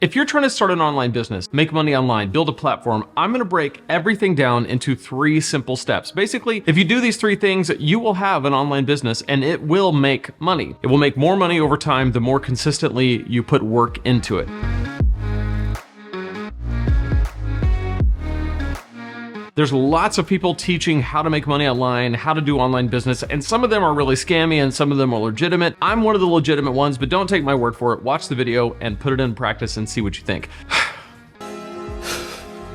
If you're trying to start an online business, make money online, build a platform, I'm gonna break everything down into 3 simple steps. Basically, if you do these 3 things, you will have an online business and it will make money. It will make more money over time the more consistently you put work into it. There's lots of people teaching how to make money online, how to do online business, and some of them are really scammy and some of them are legitimate. I'm one of the legitimate ones, but don't take my word for it. Watch the video and put it in practice and see what you think.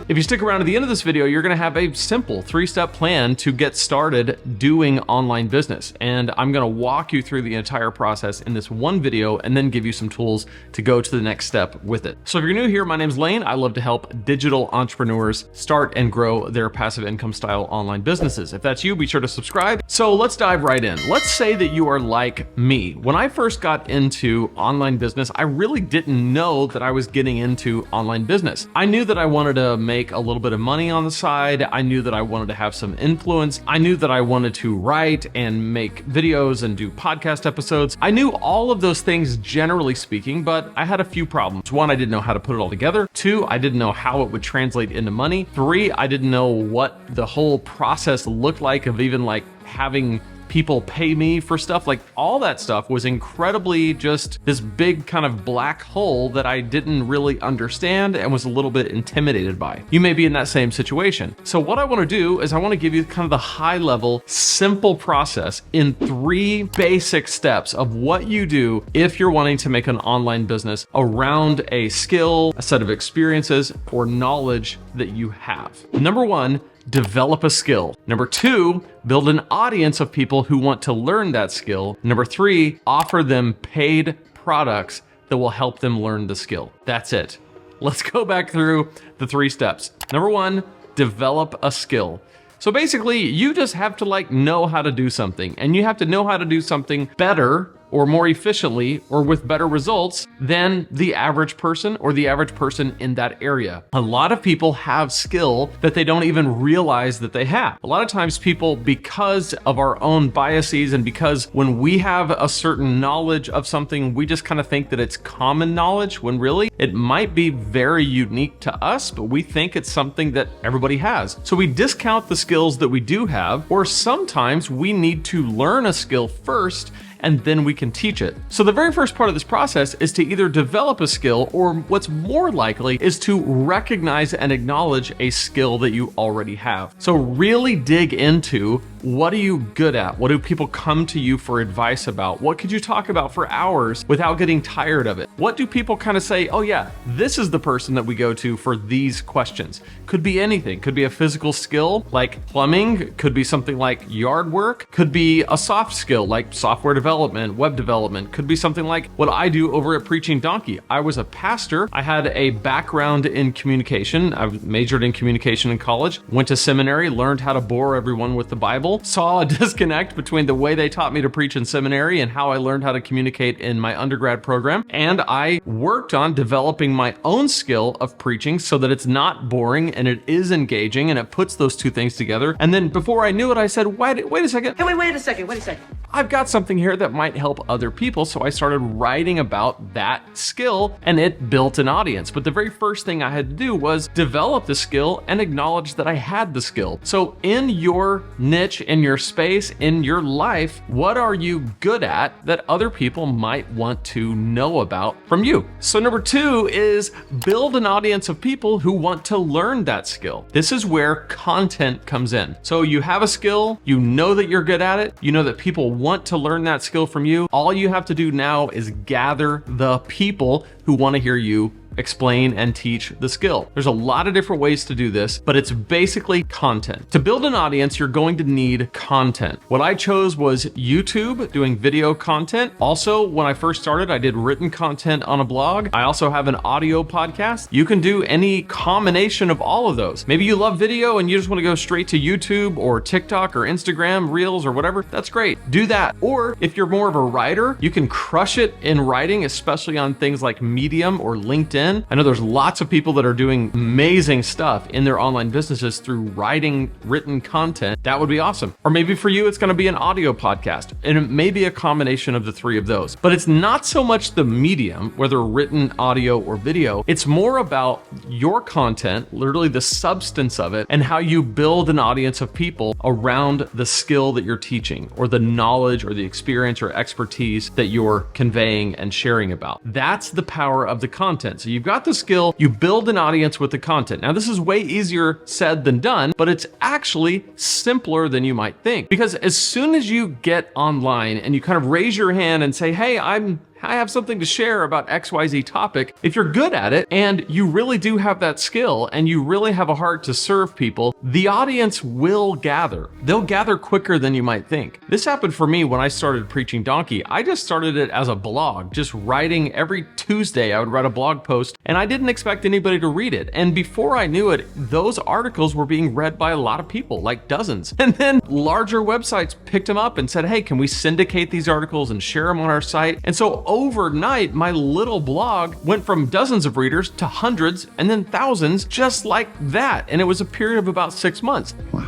If you stick around to the end of this video, you're gonna have a simple 3-step plan to get started doing online business. And I'm gonna walk you through the entire process in this one video and then give you some tools to go to the next step with it. So if you're new here, my name's Lane. I love to help digital entrepreneurs start and grow their passive income style online businesses. If that's you, be sure to subscribe. So let's dive right in. Let's say that you are like me. When I first got into online business, I really didn't know that I was getting into online business. I knew that I wanted to make a little bit of money on the side. I knew that I wanted to have some influence. I knew that I wanted to write and make videos and do podcast episodes. I knew all of those things generally speaking, but I had a few problems. 1, I didn't know how to put it all together. 2, I didn't know how it would translate into money. 3, I didn't know what the whole process looked like of even like having people pay me for stuff. Like all that stuff was incredibly just this big kind of black hole that I didn't really understand and was a little bit intimidated by. You may be in that same situation. So what I want to do is I want to give you kind of the high level, simple process in 3 basic steps of what you do if you're wanting to make an online business around a skill, a set of experiences, or knowledge that you have. Number 1, develop a skill. Number 2, build an audience of people who want to learn that skill. Number 3, offer them paid products that will help them learn the skill. That's it. Let's go back through the 3 steps. Number 1, develop a skill. So basically, you just have to know how to do something, and you have to know how to do something better or more efficiently or with better results than the average person or the average person in that area. A lot of people have skill that they don't even realize that they have. A lot of times people, because of our own biases and because when we have a certain knowledge of something, we just kind of think that it's common knowledge when really it might be very unique to us, but we think it's something that everybody has. So we discount the skills that we do have, or sometimes we need to learn a skill first and then we can teach it. So the very first part of this process is to either develop a skill, or what's more likely is to recognize and acknowledge a skill that you already have. So really dig into, what are you good at? What do people come to you for advice about? What could you talk about for hours without getting tired of it? What do people kind of say, oh yeah, this is the person that we go to for these questions? Could be anything. Could be a physical skill like plumbing, could be something like yard work, could be a soft skill like software development, web development, could be something like what I do over at Preaching Donkey. I was a pastor. I had a background in communication. I majored in communication in college, went to seminary, learned how to bore everyone with the Bible, saw a disconnect between the way they taught me to preach in seminary and how I learned how to communicate in my undergrad program. And I worked on developing my own skill of preaching so that it's not boring and it is engaging and it puts those 2 things together. And then before I knew it, I said, wait a second. Hey, wait a second. I've got something here that might help other people. So I started writing about that skill and it built an audience. But the very first thing I had to do was develop the skill and acknowledge that I had the skill. So in your niche, in your space, in your life, what are you good at that other people might want to know about from you? So number 2 is build an audience of people who want to learn that skill. This is where content comes in. So you have a skill, you know that you're good at it, you know that people want to learn that skill from you. All you have to do now is gather the people who want to hear you explain and teach the skill. There's a lot of different ways to do this, but it's basically content. To build an audience, you're going to need content. What I chose was YouTube, doing video content. Also, when I first started, I did written content on a blog. I also have an audio podcast. You can do any combination of all of those. Maybe you love video and you just want to go straight to YouTube or TikTok or Instagram Reels or whatever. That's great. Do that. Or if you're more of a writer, you can crush it in writing, especially on things like Medium or LinkedIn. in. I know there's lots of people that are doing amazing stuff in their online businesses through writing written content. That would be awesome. Or maybe for you, it's going to be an audio podcast, and it may be a combination of the three of those. But it's not so much the medium, whether written, audio, or video. It's more about your content, literally the substance of it, and how you build an audience of people around the skill that you're teaching, or the knowledge or the experience or expertise that you're conveying and sharing about. That's the power of the content. So you've got the skill, you build an audience with the content. Now, this is way easier said than done, but it's actually simpler than you might think. Because as soon as you get online and you kind of raise your hand and say, hey, I have something to share about XYZ topic. If you're good at it and you really do have that skill and you really have a heart to serve people, the audience will gather. They'll gather quicker than you might think. This happened for me when I started Preaching Donkey. I just started it as a blog, just writing every Tuesday. I would write a blog post and I didn't expect anybody to read it. And before I knew it, those articles were being read by a lot of people, like dozens. And then larger websites picked them up and said, hey, can we syndicate these articles and share them on our site? And so overnight, my little blog went from dozens of readers to hundreds and then thousands, just like that. And it was a period of about 6 months. Wow.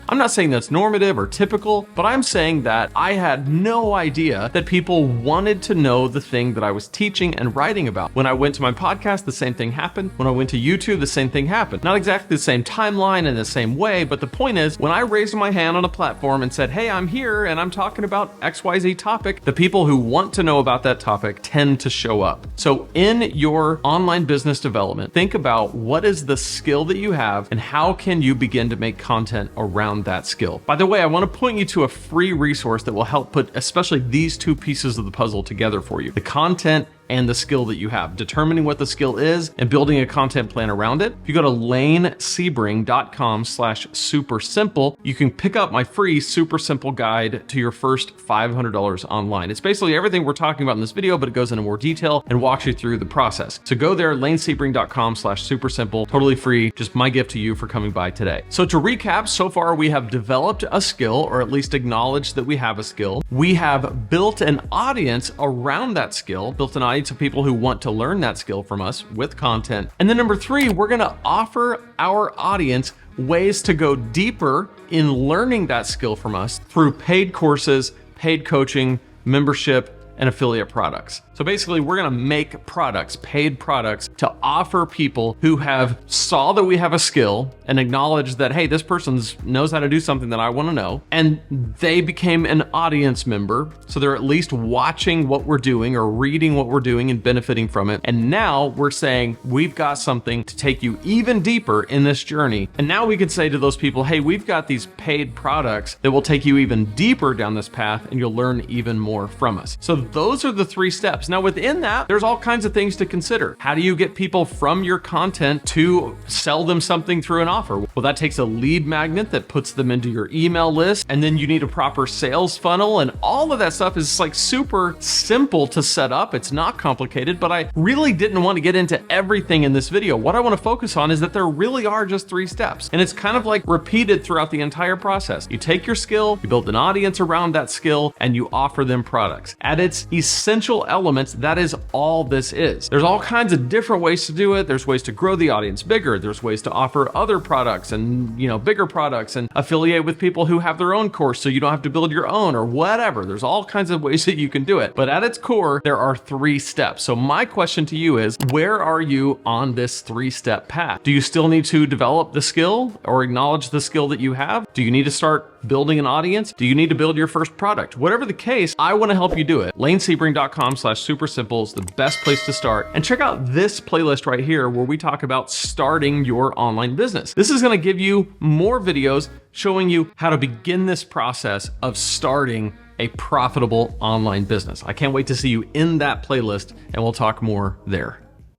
I'm not saying that's normative or typical, but I'm saying that I had no idea that people wanted to know the thing that I was teaching and writing about. When I went to my podcast, the same thing happened. When I went to YouTube, the same thing happened. Not exactly the same timeline and the same way, but the point is, when I raised my hand on a platform and said, hey, I'm here and I'm talking about XYZ topic, the people who want to know about that topic tend to show up. So in your online business development, think about what is the skill that you have and how can you begin to make content around that skill. By the way, I want to point you to a free resource that will help put especially these two pieces of the puzzle together for you: the content and the skill that you have, determining what the skill is and building a content plan around it. If you go to lanesebring.com/super simple, you can pick up my free super simple guide to your first $500 online. It's basically everything we're talking about in this video, but it goes into more detail and walks you through the process. So go there, lanesebring.com/super simple, totally free, just my gift to you for coming by today. So to recap, so far we have developed a skill, or at least acknowledged that we have a skill. We have built an audience around that skill, built an audience of people who want to learn that skill from us with content. And then number 3, we're gonna offer our audience ways to go deeper in learning that skill from us through paid courses, paid coaching, membership, and affiliate products. So basically, we're gonna make products, paid products, to offer people who have saw that we have a skill and acknowledge that, hey, this person knows how to do something that I wanna know, and they became an audience member, so they're at least watching what we're doing or reading what we're doing and benefiting from it. And now we're saying, we've got something to take you even deeper in this journey. And now we can say to those people, hey, we've got these paid products that will take you even deeper down this path and you'll learn even more from us. So those are the 3 steps. Now within that, there's all kinds of things to consider. How do you get people from your content to sell them something through an offer? Well, that takes a lead magnet that puts them into your email list, and then you need a proper sales funnel, and all of that stuff is like super simple to set up. It's not complicated, but I really didn't want to get into everything in this video. What I want to focus on is that there really are just 3 steps, and it's kind of like repeated throughout the entire process. You take your skill, you build an audience around that skill, and you offer them products. At its essential elements, that is all this is. There's all kinds of different ways to do it. There's ways to grow the audience bigger. There's ways to offer other products and, bigger products, and affiliate with people who have their own course so you don't have to build your own or whatever. There's all kinds of ways that you can do it. But at its core, there are 3 steps. So my question to you is, where are you on this 3-step path? Do you still need to develop the skill or acknowledge the skill that you have? Do you need to start building an audience? Do you need to build your first product? Whatever the case, I want to help you do it. lanesebring.com/super simple is the best place to start. And check out this playlist right here where we talk about starting your online business. This is going to give you more videos showing you how to begin this process of starting a profitable online business. I can't wait to see you in that playlist, and we'll talk more there.